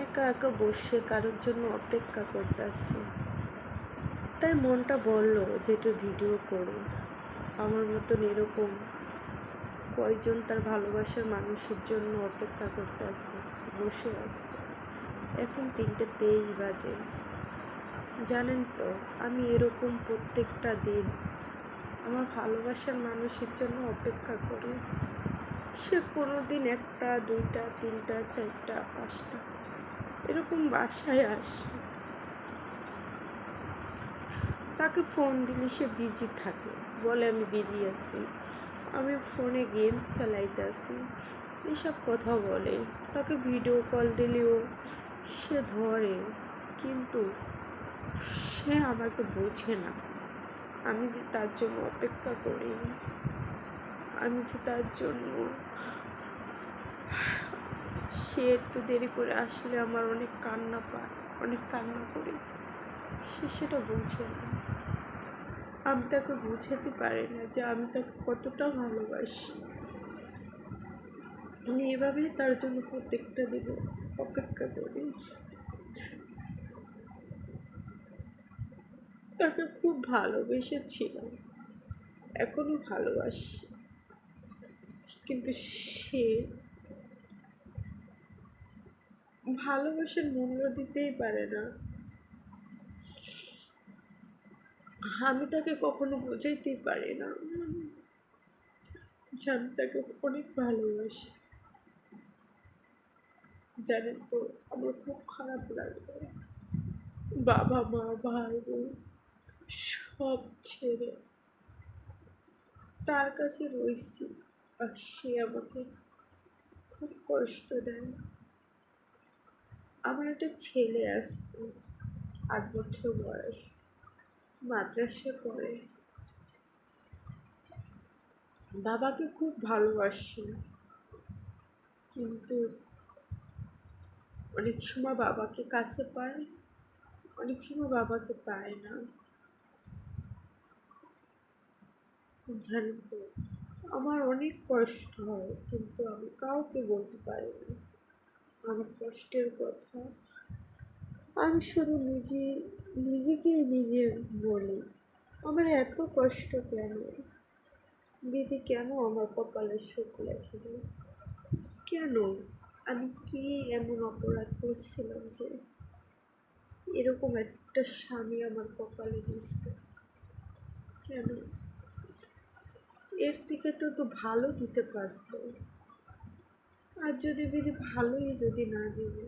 একা একা বসে কারোর জন্য অপেক্ষা করতেছি। তাই মনটা বলল যে একটু ভিডিও করো। আমার মতন এরকম কয়জন তার ভালোবাসার মানুষের জন্য অপেক্ষা করতেছে, বসে আছে। এখন 3:23 বাজে। জানেন তো, আমি এরকম প্রত্যেকটা দিন আমার ভালোবাসার মানুষের জন্য অপেক্ষা করি। সে কোনো দিন 1টা 2টা 3টা 4টা 5টা এরকম বাসায় আসে। তাকে ফোন দিলে সে বিজি থাকে, বলে আমি বিজি আছি, আমি ফোনে গেমস খেলাইতেছি, এসব কথা বলে। তাকে ভিডিও কল দিলেও সে ধরে, কিন্তু সে আমাকে বোঝে না। আমি যে তার জন্য অপেক্ষা করি, আমি যে তার জন্য সে একটু দেরি করে আসলে আমার অনেক কান্না পায়, অনেক কান্না করি, সে সেটা বোঝে না। আমি তাকে বুঝাতে পারি না যে আমি তাকে কতটা ভালোবাসি। আমি এভাবেই তার জন্য প্রত্যেকটা দিন অপেক্ষা করি। তাকে খুব ভালোবেসেছিলাম, এখনো ভালোবাসি, কিন্তু সে ভালোবাসার মূল্য দিতেই পারে না। আমি তাকে কখনো বোঝাইতেই পারি না যে আমি তাকে অনেক ভালোবাসি। জানেন তো, আমার খুব খারাপ লাগে। বাবা মা ভাই বোন সব ছেড়ে তার কাছে রয়েছি, আর সে আমাকে খুব কষ্ট দেয়। আমার একটা ছেলে আসছে, 8 বছর বয়স, মাদ্রাসায় পড়ে। বাবাকে খুব ভালোবাসে, কিন্তু অনেক সময় বাবাকে কাছে পায়, অনেক সময় বাবাকে পায় না। জানেন তো, আমার অনেক কষ্ট হয়, কিন্তু আমি কাউকে বলতে পারি না আমার কষ্টের কথা। আমি শুধু নিজেকেই নিজে বলি, আমার এত কষ্ট কেন? দিদি কেন আমার কপালে সুখ লেখেনি? কেন? আমি কি এমন অপরাধ করছিলাম যে এরকম একটা স্বামী আমার কপালে দিচ্ছে? কেন? এর থেকে তো একটু ভালো দিতে পারতো। আর যদি দিদি ভালোই যদি না দিবে,